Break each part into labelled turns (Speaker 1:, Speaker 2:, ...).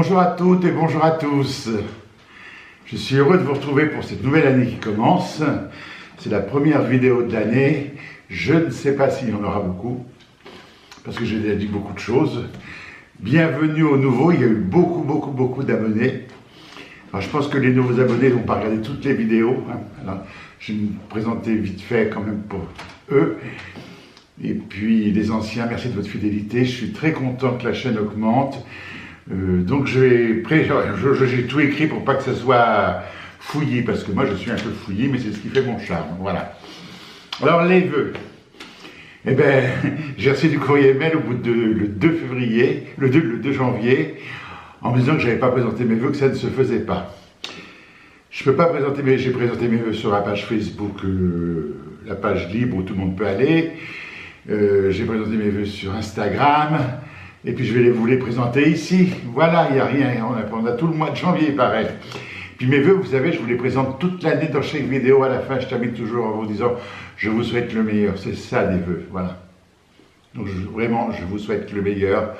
Speaker 1: Bonjour à toutes et bonjour à tous. Je suis heureux de vous retrouver pour cette nouvelle année qui commence. C'est la première vidéo de l'année. Je ne sais pas s'il y en aura beaucoup, parce que j'ai déjà dit beaucoup de choses. Bienvenue aux nouveaux, il y a eu beaucoup d'abonnés. Alors je pense que les nouveaux abonnés n'ont pas regardé toutes les vidéos. Alors, je vais me présenter vite fait quand même pour eux. Et puis les anciens, merci de votre fidélité. Je suis très content que la chaîne augmente. Donc j'ai tout écrit pour pas que ça soit fouillis, parce que moi je suis un peu fouillis, mais c'est ce qui fait mon charme. Voilà. Alors les vœux. Eh bien, j'ai reçu du courrier mail au bout de le 2 janvier, en me disant que je n'avais pas présenté mes vœux, que ça ne se faisait pas. Je peux pas présenter j'ai présenté mes vœux sur la page Facebook, la page libre où tout le monde peut aller. J'ai présenté mes vœux sur Instagram. Et puis je vais vous les présenter ici. Voilà, il n'y a rien, on a tout le mois de janvier, pareil. Puis mes vœux, vous savez, je vous les présente toute l'année dans chaque vidéo. À la fin, je termine toujours en vous disant, je vous souhaite le meilleur. C'est ça des vœux, voilà. Donc vraiment, je vous souhaite le meilleur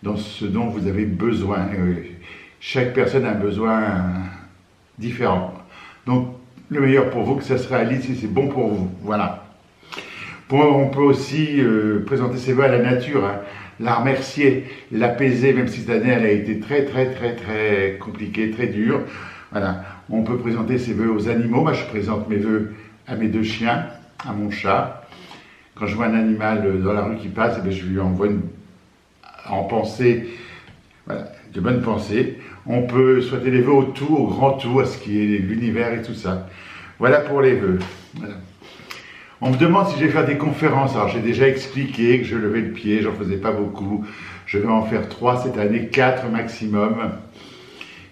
Speaker 1: dans ce dont vous avez besoin. Chaque personne a un besoin différent. Donc le meilleur pour vous, que ça se réalise si c'est bon pour vous, voilà. On peut aussi présenter ses vœux à la nature, hein. La remercier, l'apaiser, même si cette année elle a été très compliquée, très dure. Voilà. On peut présenter ses vœux aux animaux. Moi je présente mes vœux à mes 2 chiens, à mon chat. Quand je vois un animal dans la rue qui passe, eh bien, je lui envoie en pensée, voilà, de bonnes pensées. On peut souhaiter les vœux au tout, au grand tout, à ce qui est l'univers et tout ça. Voilà pour les vœux. Voilà. On me demande si je vais faire des conférences. Alors j'ai déjà expliqué que je levais le pied, j'en faisais pas beaucoup. Je vais en faire 3 cette année, 4 maximum.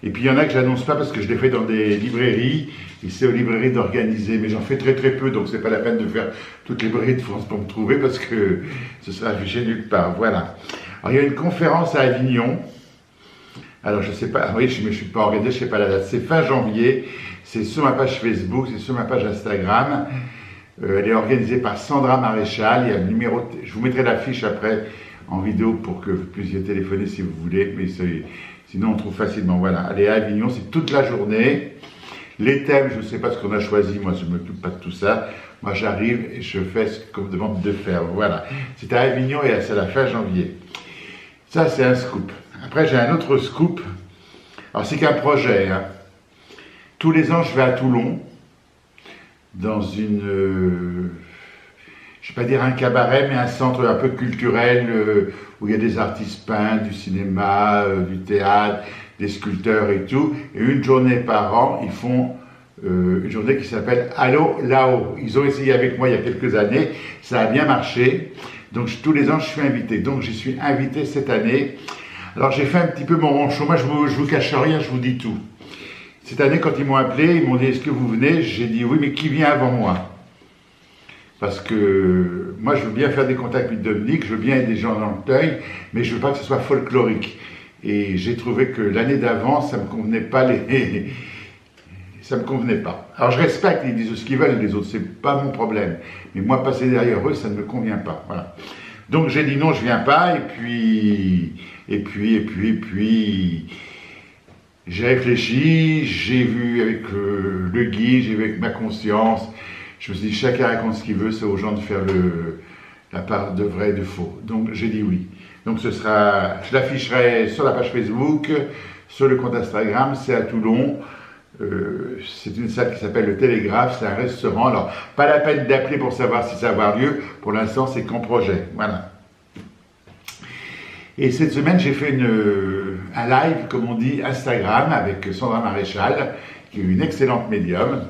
Speaker 1: Et puis il y en a que j'annonce pas parce que je les fais dans des librairies. Et c'est aux librairies d'organiser. Mais j'en fais très peu, donc c'est pas la peine de faire toutes les librairies de France pour me trouver parce que ce sera affiché nulle part. Voilà. Alors il y a une conférence à Avignon. Alors je sais pas, oui, je suis pas organisé, je sais pas la date. C'est fin janvier. C'est sur ma page Facebook, c'est sur ma page Instagram. Elle est organisée par Sandra Maréchal. Il y a le numéro. Je vous mettrai l'affiche après en vidéo pour que vous puissiez téléphoner si vous voulez. Mais sinon, on trouve facilement. Voilà. Elle est à Avignon, c'est toute la journée. Les thèmes, je ne sais pas ce qu'on a choisi. Moi, je ne m'occupe pas de tout ça. Moi, j'arrive et je fais ce qu'on me demande de faire. Voilà. C'est à Avignon et c'est à la fin janvier. Ça, c'est un scoop. Après, j'ai un autre scoop. Alors, c'est qu'un projet. Hein. Tous les ans, je vais à Toulon. Dans une, je vais pas dire un cabaret, mais un centre un peu culturel où il y a des artistes peints, du cinéma, du théâtre, des sculpteurs et tout. Et une journée par an, ils font une journée qui s'appelle Allô là-haut. Ils ont essayé avec moi il y a quelques années, ça a bien marché. Donc tous les ans, je suis invité. Donc j'y suis invité cette année. Alors j'ai fait un petit peu mon ronchon. Moi, je vous cache rien, je vous dis tout. Cette année, quand ils m'ont appelé, ils m'ont dit « Est-ce que vous venez ?» J'ai dit « Oui, mais qui vient avant moi ?» Parce que moi, je veux bien faire des contacts médiumniques, je veux bien aider des gens dans le deuil, mais je veux pas que ce soit folklorique. Et j'ai trouvé que l'année d'avant, ça me convenait pas ça me convenait pas. Alors je respecte, ils disent ce qu'ils veulent, les autres, c'est pas mon problème. Mais moi, passer derrière eux, ça ne me convient pas. Voilà. Donc j'ai dit non, je viens pas, et puis... J'ai réfléchi, j'ai vu avec le guide, j'ai vu avec ma conscience. Je me suis dit, chacun raconte ce qu'il veut, c'est aux gens de faire la part de vrai et de faux. Donc j'ai dit oui. Donc je l'afficherai sur la page Facebook, sur le compte Instagram, c'est à Toulon. C'est une salle qui s'appelle le Télégraphe, c'est un restaurant. Alors, pas la peine d'appeler pour savoir si ça va avoir lieu. Pour l'instant, c'est qu'en projet. Voilà. Et cette semaine, j'ai fait un live, comme on dit, Instagram, avec Sandra Maréchal, qui est une excellente médium.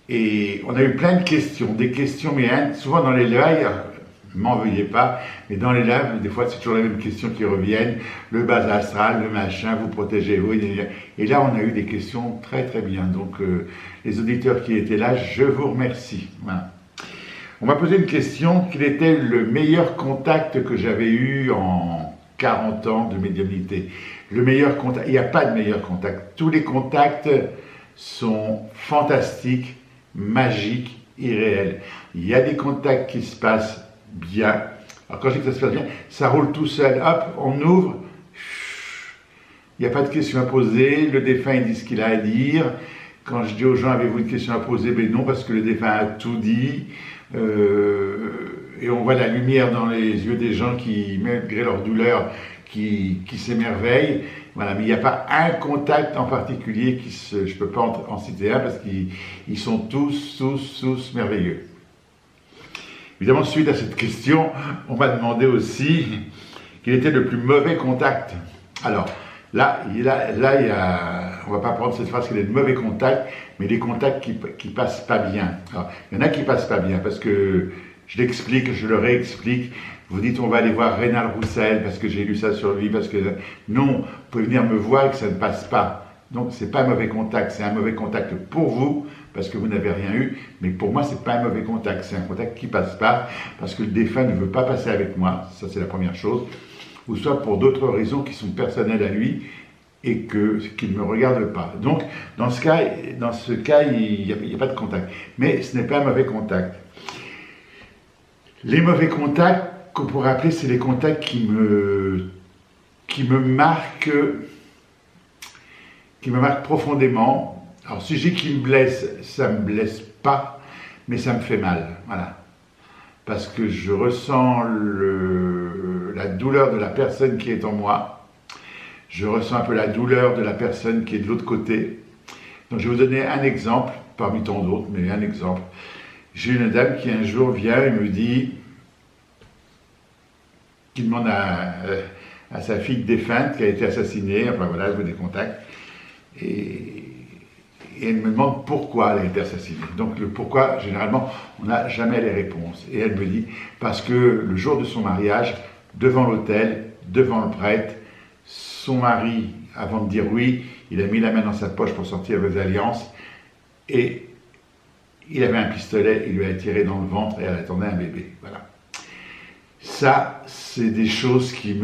Speaker 1: Et on a eu plein de questions, mais souvent dans les lives, ne m'en veuillez pas, mais dans les lives, des fois, c'est toujours les mêmes questions qui reviennent. Le bas astral, le machin, vous protégez-vous. Et là, on a eu des questions très bien. Donc, les auditeurs qui étaient là, je vous remercie. Voilà. On m'a posé une question, quel était le meilleur contact que j'avais eu en 40 ans de médiumnité? Le meilleur contact, il n'y a pas de meilleur contact. Tous les contacts sont fantastiques, magiques, irréels. Il y a des contacts qui se passent bien. Alors quand je dis que ça se passe bien, ça roule tout seul. Hop, on ouvre, il n'y a pas de questions à poser, le défunt il dit ce qu'il a à dire. Quand je dis aux gens, avez-vous une question à poser? Ben non, parce que le défunt a tout dit. Et on voit la lumière dans les yeux des gens qui, malgré leur douleur, qui s'émerveillent. Voilà, mais il n'y a pas un contact en particulier je ne peux pas en citer un parce qu'ils sont tous merveilleux. Évidemment, suite à cette question, on m'a demandé aussi quel était le plus mauvais contact. Alors, là, il y a, on ne va pas prendre cette phrase qu'il y a de mauvais contacts, mais des contacts qui passent pas bien. Alors, il y en a qui passent pas bien parce que je l'explique, je le réexplique. Vous dites on va aller voir Rénal Roussel parce que j'ai lu ça sur lui, parce que non, vous pouvez venir me voir et que ça ne passe pas. Donc c'est pas un mauvais contact, c'est un mauvais contact pour vous parce que vous n'avez rien eu, mais pour moi c'est pas un mauvais contact, c'est un contact qui passe pas parce que le défunt ne veut pas passer avec moi, ça c'est la première chose, ou soit pour d'autres raisons qui sont personnelles à lui et qu'il ne me regarde pas. Donc dans ce cas il n'y a pas de contact, mais ce n'est pas un mauvais contact. Les mauvais contacts qu'on pourrait appeler, c'est les contacts qui me marquent profondément. Alors si je dis qu'ils me blessent, ça ne me blesse pas, mais ça me fait mal, voilà. Parce que je ressens la douleur de la personne qui est en moi, je ressens un peu la douleur de la personne qui est de l'autre côté. Donc je vais vous donner un exemple, parmi tant d'autres, mais un exemple. J'ai une dame qui un jour vient et me dit, qui demande à sa fille défunte qui a été assassinée, enfin voilà, je veux des contacts, et elle me demande pourquoi elle a été assassinée. Donc le pourquoi, généralement, on n'a jamais les réponses. Et elle me dit, parce que le jour de son mariage, devant l'autel, devant le prêtre, son mari, avant de dire oui, il a mis la main dans sa poche pour sortir les alliances, et il avait un pistolet, il lui a tiré dans le ventre et elle attendait un bébé. Voilà. Ça, c'est des choses qui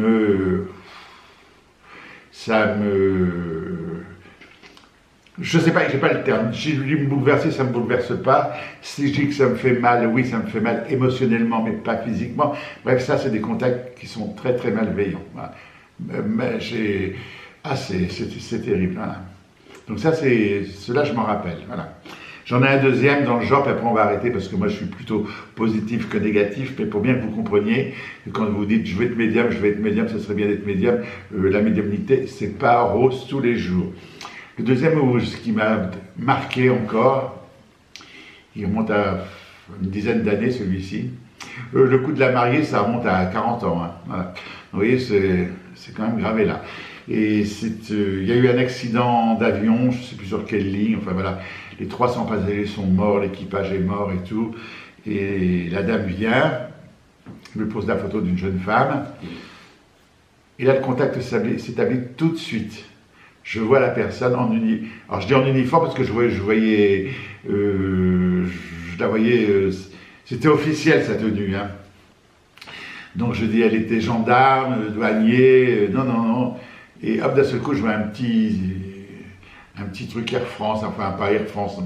Speaker 1: je sais pas, j'ai pas le terme. Si je dis me bouleverser, ça me bouleverse pas. Si je dis que ça me fait mal, oui, ça me fait mal émotionnellement, mais pas physiquement. Bref, ça, c'est des contacts qui sont très très malveillants. Voilà. Mais c'est terrible. Voilà. Donc ça, cela, je m'en rappelle. Voilà. J'en ai un deuxième dans le genre, puis après on va arrêter parce que moi je suis plutôt positif que négatif, mais pour bien que vous compreniez, quand vous dites je vais être médium, ça serait bien d'être médium, la médiumnité, c'est pas rose tous les jours. Le deuxième, ce qui m'a marqué encore, il remonte à une dizaine d'années celui-ci, le coup de la mariée, ça remonte à 40 ans. Hein. Voilà. Vous voyez, c'est quand même gravé là. Et il y a eu un accident d'avion, je ne sais plus sur quelle ligne, enfin voilà, les 300 passagers sont morts, l'équipage est mort et tout, et la dame vient, me pose la photo d'une jeune femme, et là le contact s'établit tout de suite. Je vois la personne en uniforme, alors je dis en uniforme parce que je la voyais, c'était officiel sa tenue, hein. Donc je dis, elle était gendarme, douanier, non. Et hop, d'un seul coup, je vois un petit truc Air France, enfin pas Air France,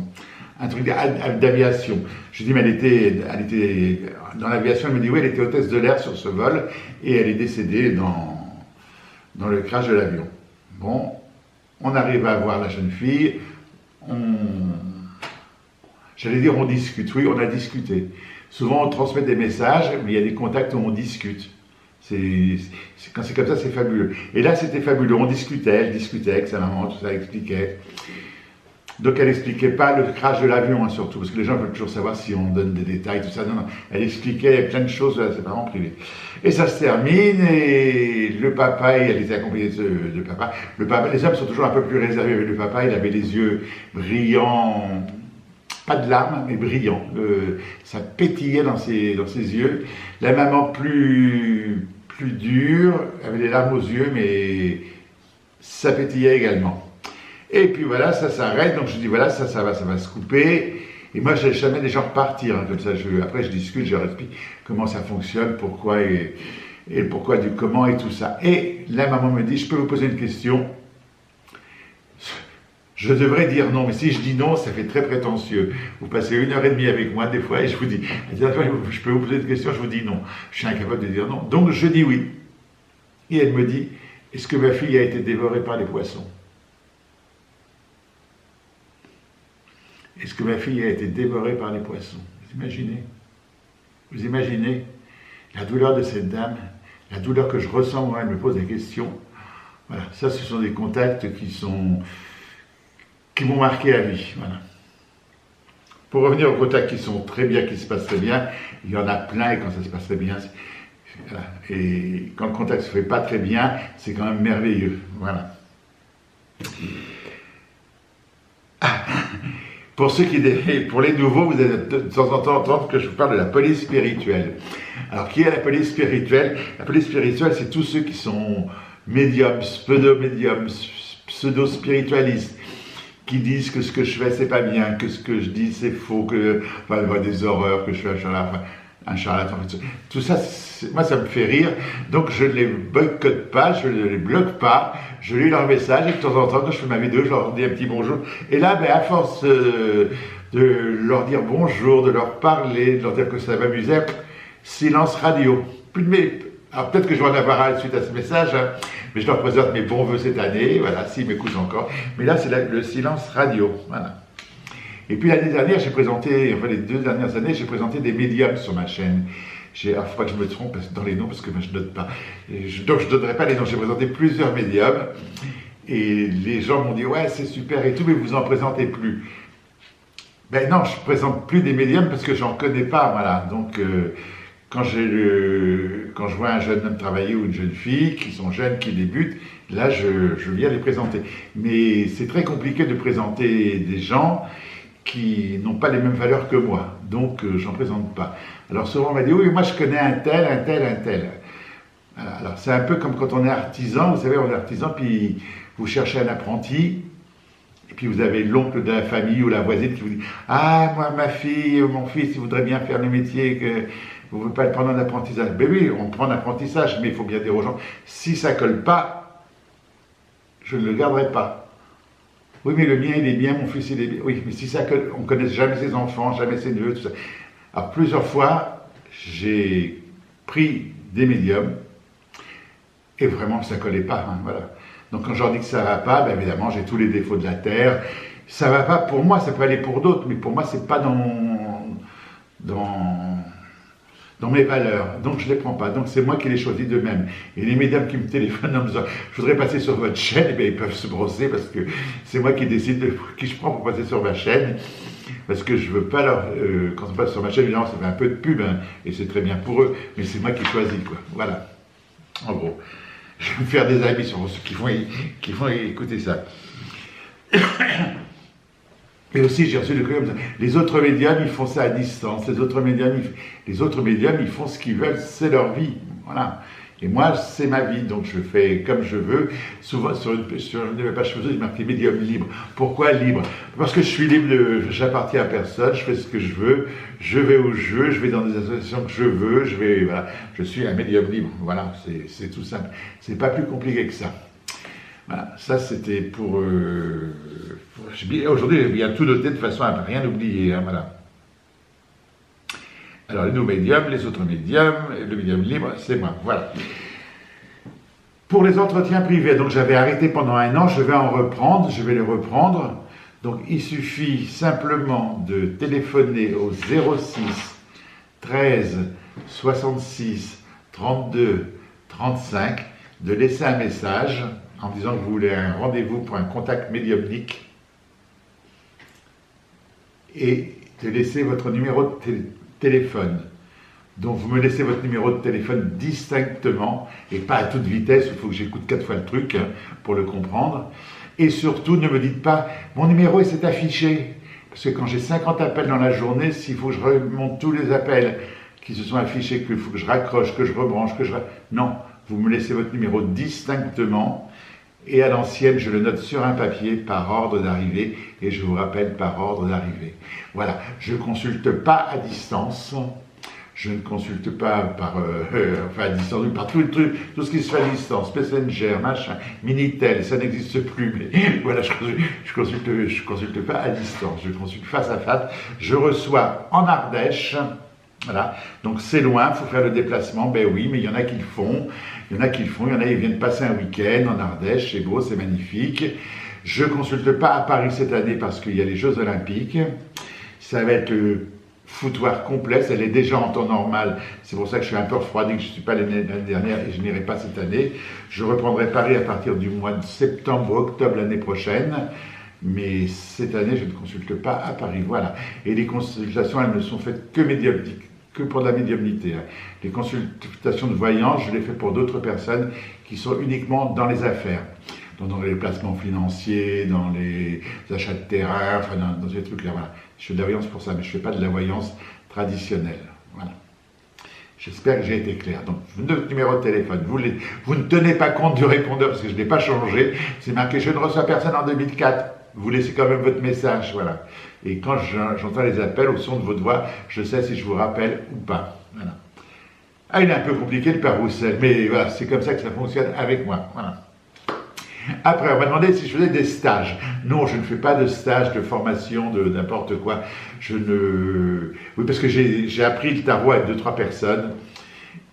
Speaker 1: un truc d'aviation. Je dis, mais elle était dans l'aviation, elle me dit, oui, elle était hôtesse de l'air sur ce vol, et elle est décédée dans le crash de l'avion. Bon, on arrive à voir la jeune fille, j'allais dire on discute, oui, on a discuté. Souvent on transmet des messages, mais il y a des contacts où on discute. Quand c'est comme ça, c'est fabuleux. Et là, c'était fabuleux. On discutait, elle discutait avec sa maman, tout ça, elle expliquait. Donc, elle n'expliquait pas le crash de l'avion, hein, surtout, parce que les gens veulent toujours savoir si on donne des détails, tout ça. Non. Elle expliquait plein de choses, c'est vraiment privé. Et ça se termine, et le papa, elle était accompagnée de papa. Les hommes sont toujours un peu plus réservés avec le papa. Il avait les yeux brillants, pas de larmes, mais brillants. Ça pétillait dans ses yeux. La maman plus dure, avait les larmes aux yeux, mais ça pétillait également. Et puis voilà, ça s'arrête, donc je dis voilà, ça va se couper. Et moi, je laisse jamais les gens repartir, hein, comme ça. Après, je discute, je explique comment ça fonctionne, pourquoi et le pourquoi du comment et tout ça. Et la maman me dit, je peux vous poser une question? Je devrais dire non, mais si je dis non, ça fait très prétentieux. Vous passez 1h30 avec moi des fois et je vous dis, je peux vous poser une question, je vous dis non. Je suis incapable de dire non. Donc je dis oui. Et elle me dit, Est-ce que ma fille a été dévorée par les poissons? Est-ce que ma fille a été dévorée par les poissons? Vous imaginez? Vous imaginez la douleur de cette dame, la douleur que je ressens moi, elle me pose des questions. Voilà, ça ce sont des contacts qui m'ont marqué à vie. Voilà. Pour revenir aux contacts qui sont très bien, qui se passent très bien, il y en a plein et quand ça se passe très bien, voilà. Et quand le contact se fait pas très bien, c'est quand même merveilleux. Voilà. Pour les nouveaux, vous allez de temps en temps entendre que je vous parle de la police spirituelle. Alors, qui est la police spirituelle? La police spirituelle, c'est tous ceux qui sont médiums, pseudo-médiums, pseudo-spiritualistes, qui disent que ce que je fais, c'est pas bien, que ce que je dis, c'est faux, que, enfin, je vois des horreurs, que je suis un charlatan. Tout ça, moi, ça me fait rire. Donc, je ne les boycotte pas, je ne les bloque pas. Je lis leurs messages et de temps en temps, quand je fais ma vidéo, je leur dis un petit bonjour. Et là, ben, à force de leur dire bonjour, de leur parler, de leur dire que ça m'amusait, silence radio. Plus de mes... Alors, peut-être que je vais en avoir un suite à ce message, hein, mais je leur présente mes bons voeux cette année, voilà, s'ils m'écoutent encore. Mais là, c'est le silence radio, voilà. Et puis l'année dernière, j'ai présenté, enfin les 2 dernières années, j'ai présenté des médiums sur ma chaîne. Il ne faut pas que je me trompe dans les noms, parce que moi, je ne note pas. Donc je ne donnerai pas les noms, j'ai présenté plusieurs médiums. Et les gens m'ont dit, ouais, c'est super et tout, mais vous en présentez plus. Ben non, je ne présente plus des médiums parce que j'en connais pas, voilà. Donc, quand je vois un jeune homme travailler ou une jeune fille, qui sont jeunes, qui débutent, là, je viens les présenter. Mais c'est très compliqué de présenter des gens qui n'ont pas les mêmes valeurs que moi, donc j'en présente pas. Alors souvent on m'a dit, oui, moi je connais un tel, un tel, un tel. Voilà. Alors c'est un peu comme quand on est artisan, vous savez, on est artisan, puis vous cherchez un apprenti, et puis vous avez l'oncle de la famille ou la voisine qui vous dit, ah, moi, ma fille, mon fils, il voudrait bien faire le métier, que vous ne voulez pas le prendre en apprentissage. Ben oui, on prend en apprentissage, mais il faut bien dire aux gens, si ça colle pas, je ne le garderai pas. Oui, mais le mien, il est bien, mon fils, il est bien. Oui, mais si ça, on ne connaît jamais ses enfants, jamais ses neveux, tout ça. Alors, plusieurs fois, j'ai pris des médiums, et vraiment, ça ne collait pas, hein, voilà. Donc, quand je leur dis que ça ne va pas, ben, évidemment, j'ai tous les défauts de la terre. Ça ne va pas pour moi, ça peut aller pour d'autres, mais pour moi, ce n'est pas dans mes valeurs, donc je ne les prends pas, donc c'est moi qui les choisis d'eux-mêmes. Et les médiums qui me téléphonent en me disant « je voudrais passer sur votre chaîne », eh bien, ils peuvent se brosser parce que c'est moi qui décide de qui je prends pour passer sur ma chaîne, parce que je ne veux pas leur... quand on passe sur ma chaîne, évidemment, ça fait un peu de pub, hein, et c'est très bien pour eux, mais c'est moi qui choisis, quoi. Voilà. En gros, je vais me faire des amis sur ceux qui vont écouter ça. Mais aussi, j'ai reçu des comme ça. Les autres médiums, ils font ça à distance. Les autres médiums, ils font ce qu'ils veulent, c'est leur vie. Voilà. Et moi, c'est ma vie, donc je fais comme je veux. Souvent, sur une de mes pages Facebook, il marqué médium libre. Pourquoi libre? Parce que je suis libre, j'appartiens à personne, je fais ce que je veux, je vais où je veux, je vais dans des associations que je veux, voilà. Je suis un médium libre. Voilà, c'est tout simple. C'est pas plus compliqué que ça. Voilà, ça c'était pour... Aujourd'hui, j'ai bien tout noté de façon à ne rien oublier. Hein, voilà. Alors, les nouveaux médiums, les autres médiums, le médium libre, c'est moi. Voilà. Pour les entretiens privés, donc j'avais arrêté pendant 1 an, je vais les reprendre. Donc, il suffit simplement de téléphoner au 06 13 66 32 35, de laisser un message en disant que vous voulez un rendez-vous pour un contact médiumnique et de laisser votre numéro de téléphone. Donc vous me laissez votre numéro de téléphone distinctement et pas à toute vitesse, il faut que j'écoute 4 fois le truc hein, pour le comprendre. Et surtout, ne me dites pas « mon numéro s'est affiché ». Parce que quand j'ai 50 appels dans la journée, s'il faut que je remonte tous les appels qui se sont affichés, qu'il faut que je raccroche, que je rebranche, Non, vous me laissez votre numéro distinctement. Et à l'ancienne, je le note sur un papier par ordre d'arrivée et je vous rappelle par ordre d'arrivée. Voilà, je ne consulte pas à distance, je ne consulte pas par, à distance, par tout ce qui se fait à distance, Messenger, machin, Minitel, ça n'existe plus, mais voilà, je consulte pas à distance, je consulte face à face. Je reçois en Ardèche, Voilà, donc c'est loin, il faut faire le déplacement, ben oui, mais il y en a qui le font, il y en a qui le font, il y en a qui viennent passer un week-end en Ardèche, c'est beau, c'est magnifique. Je ne consulte pas à Paris cette année parce qu'il y a les Jeux Olympiques, ça va être le foutoir complet, elle est déjà en temps normal, c'est pour ça que je suis un peu refroidi, que je ne suis pas l'année dernière et je n'irai pas cette année. Je reprendrai Paris à partir du mois de septembre ou octobre l'année prochaine. Mais cette année, je ne consulte pas à Paris, voilà. Et les consultations, elles ne sont faites que pour de la médiumnité. Hein. Les consultations de voyance, je les fais pour d'autres personnes qui sont uniquement dans les affaires, dans les placements financiers, dans les achats de terrain, enfin dans ces trucs-là. Voilà. Je fais de la voyance pour ça, mais je ne fais pas de la voyance traditionnelle. Voilà. J'espère que j'ai été clair. Donc, notre numéro de téléphone, vous ne tenez pas compte du répondeur parce que je ne l'ai pas changé. C'est marqué « Je ne reçois personne en 2004 ». Vous laissez quand même votre message, voilà. Et quand j'entends les appels au son de votre voix, je sais si je vous rappelle ou pas. Voilà. Ah, il est un peu compliqué le Père Roussel, mais voilà, c'est comme ça que ça fonctionne avec moi. Voilà. Après, on m'a demandé si je faisais des stages. Non, je ne fais pas de stage, de formation, de n'importe quoi. Oui, parce que j'ai appris le tarot avec 2-3 personnes,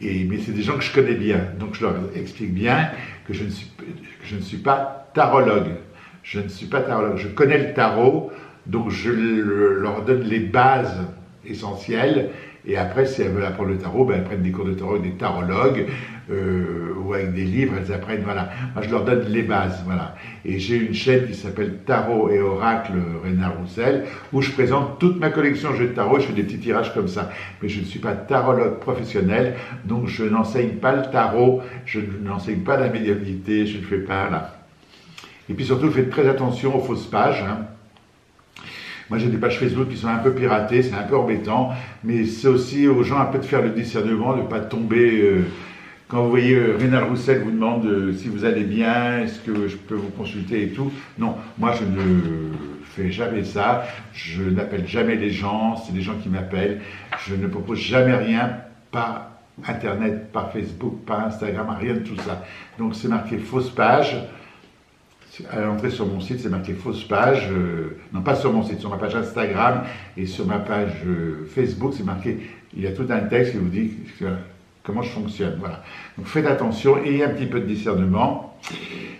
Speaker 1: mais c'est des gens que je connais bien. Donc je leur explique bien que je ne suis pas tarologue. Je ne suis pas tarologue. Je connais le tarot, donc je leur donne les bases essentielles. Et après, si elles veulent apprendre le tarot, ben, elles prennent des cours de tarot avec des tarologues ou avec des livres, elles apprennent, voilà. Moi, je leur donne les bases, voilà. Et j'ai une chaîne qui s'appelle Tarot et Oracle Rénal Roussel, où je présente toute ma collection de jeux de tarot, je fais des petits tirages comme ça. Mais je ne suis pas tarologue professionnel, donc je n'enseigne pas le tarot, je n'enseigne pas la médiumnité, je ne fais pas, là. Et puis surtout, faites très attention aux fausses pages, hein. Moi, j'ai des pages Facebook qui sont un peu piratées, c'est un peu embêtant, mais c'est aussi aux gens un peu de faire le discernement, de ne pas tomber. Quand vous voyez Rénal Roussel vous demande si vous allez bien, est-ce que je peux vous consulter et tout. Non, moi, je ne fais jamais ça. Je n'appelle jamais les gens, c'est les gens qui m'appellent. Je ne propose jamais rien par Internet, par Facebook, par Instagram, rien de tout ça. Donc, c'est marqué fausse page. À l'entrée sur mon site, c'est marqué fausse page, non pas sur mon site, sur ma page Instagram et sur ma page Facebook, c'est marqué, il y a tout un texte qui vous dit comment je fonctionne, voilà. Donc faites attention, ayez un petit peu de discernement,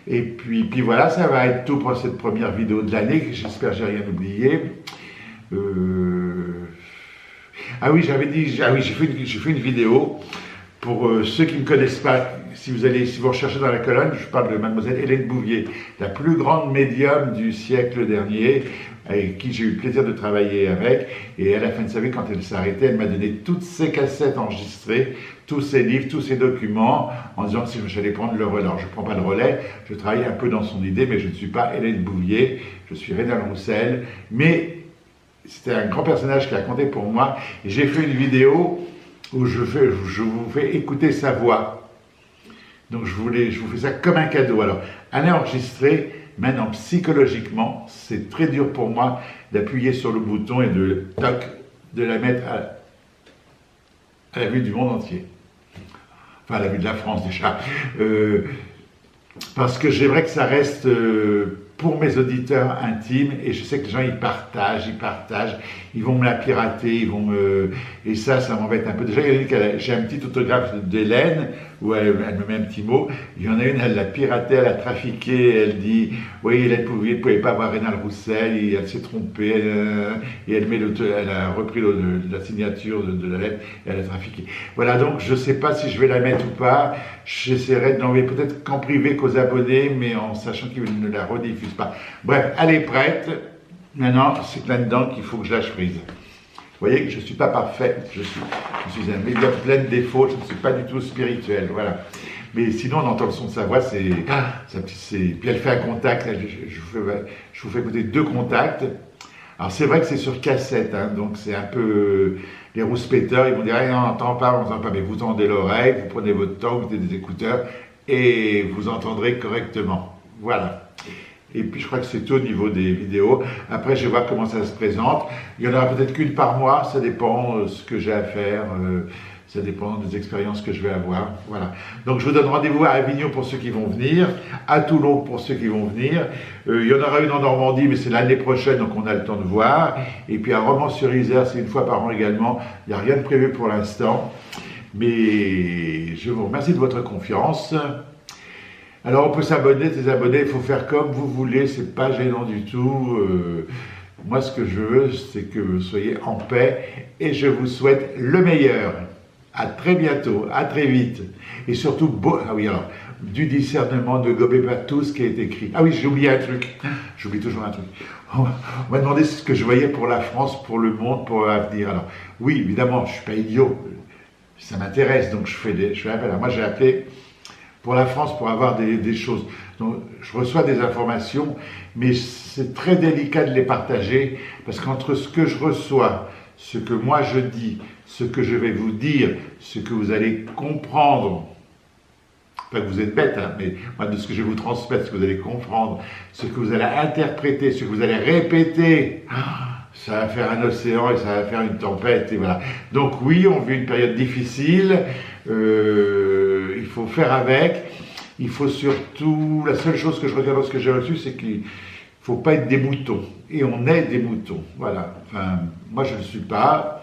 Speaker 1: et puis voilà, ça va être tout pour cette première vidéo de l'année, j'espère que j'ai rien oublié. Ah oui, j'ai fait une vidéo, pour ceux qui ne me connaissent pas, si vous recherchez dans la colonne, je parle de mademoiselle Hélène Bouvier, la plus grande médium du siècle dernier, avec qui j'ai eu le plaisir de travailler avec, et à la fin de sa vie, quand elle s'est arrêtée, elle m'a donné toutes ses cassettes enregistrées, tous ses livres, tous ses documents, en disant si j'allais prendre le relais. Alors je ne prends pas le relais, je travaille un peu dans son idée, mais je ne suis pas Hélène Bouvier, je suis Rénal Roussel, mais c'était un grand personnage qui a compté pour moi, et j'ai fait une vidéo où je vous fais écouter sa voix. Donc je vous fais ça comme un cadeau. Alors, allez enregistrer, maintenant psychologiquement, c'est très dur pour moi d'appuyer sur le bouton et de la mettre à la vue du monde entier. Enfin, à la vue de la France déjà. Parce que j'aimerais que ça reste pour mes auditeurs intimes, et je sais que les gens ils partagent, ils vont me la pirater, et ça m'embête un peu. Déjà, j'ai un petit autographe d'Hélène, où elle me met un petit mot, il y en a une, elle l'a piraté, elle a trafiqué, elle dit, oui, Hélène Bouvier ne pouvait pas avoir Rénal Roussel, et elle s'est trompée, et elle a repris la signature de la lettre, et elle a trafiqué. Voilà, donc je ne sais pas si je vais la mettre ou pas, j'essaierai de l'envoyer peut-être qu'en privé qu'aux abonnés, mais en sachant qu'ils ne la rediffusent pas. Bref, elle est prête. Maintenant, c'est là-dedans qu'il faut que je lâche prise. Vous voyez que je ne suis pas parfait. Je suis un médium plein de défauts. Je ne suis pas du tout spirituel. Voilà. Mais sinon, on entend le son de sa voix. Puis elle fait un contact. Je vous fais écouter 2 contacts. Alors, c'est vrai que c'est sur cassette. Hein, donc, c'est un peu... les rouspéteurs, ils vont dire on n'entend pas, on n'entend pas. Mais vous tendez l'oreille, vous prenez votre temps, vous mettez des écouteurs et vous entendrez correctement. Voilà. Et puis je crois que c'est tout au niveau des vidéos. Après, je vais voir comment ça se présente. Il y en aura peut-être qu'une par mois, ça dépend ce que j'ai à faire. Ça dépend des expériences que je vais avoir. Voilà. Donc je vous donne rendez-vous à Avignon pour ceux qui vont venir, à Toulon pour ceux qui vont venir. Il y en aura une en Normandie, mais c'est l'année prochaine, donc on a le temps de voir. Et puis à Romans-sur-Isère, c'est une fois par an également. Il n'y a rien de prévu pour l'instant. Mais je vous remercie de votre confiance. Alors on peut s'abonner, désabonner, il faut faire comme vous voulez, c'est pas gênant du tout. Moi ce que je veux, c'est que vous soyez en paix et je vous souhaite le meilleur. À très bientôt, à très vite. Et surtout, ah oui, alors, du discernement, ne gobez pas tout ce qui est écrit. Ah oui, j'ai oublié un truc. J'oublie toujours un truc. On m'a demandé ce que je voyais pour la France, pour le monde, pour l'avenir. Alors, oui, évidemment, je ne suis pas idiot. Ça m'intéresse, donc je fais appel. Alors, moi, j'ai appelé pour la France pour avoir des choses. Donc, je reçois des informations, mais c'est très délicat de les partager, parce qu'entre ce que je reçois, ce que moi je dis, ce que je vais vous dire, ce que vous allez comprendre, pas que vous êtes bête, hein, mais moi de ce que je vais vous transmettre, ce que vous allez comprendre, ce que vous allez interpréter, ce que vous allez répéter, ça va faire un océan et ça va faire une tempête, et voilà. Donc oui, on vit une période difficile, il faut faire avec, il faut surtout, la seule chose que je regarde dans ce que j'ai reçu, c'est qu'il ne faut pas être des moutons, et on est des moutons, voilà. Enfin, moi je ne le suis pas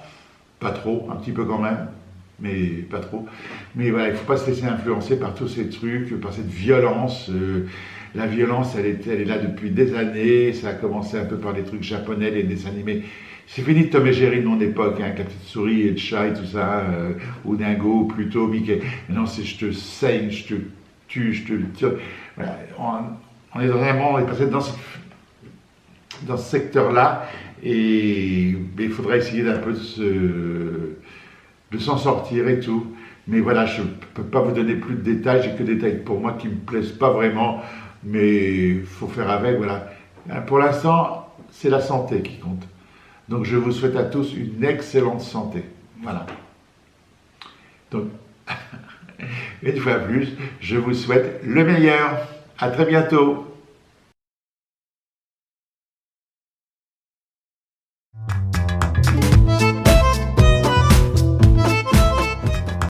Speaker 1: trop, un petit peu quand même, mais pas trop. Mais voilà, il ne faut pas se laisser influencer par tous ces trucs, par cette violence. La violence, elle est là depuis des années, ça a commencé un peu par les trucs japonais, les dessins animés. C'est fini Tom et Jerry de mon époque, hein, avec la petite souris et le chat et tout ça, ou Dingo, plutôt Mickey. Maintenant, c'est je te saigne, je te tue, je te le tire. Voilà, on est passé dans ce secteur-là, et il faudra essayer d'un peu de s'en sortir et tout. Mais voilà, je ne peux pas vous donner plus de détails, j'ai que des détails pour moi qui ne me plaisent pas vraiment, mais il faut faire avec, voilà. Pour l'instant, c'est la santé qui compte. Donc je vous souhaite à tous une excellente santé. Voilà. Donc, une fois plus, je vous souhaite le meilleur. À très bientôt.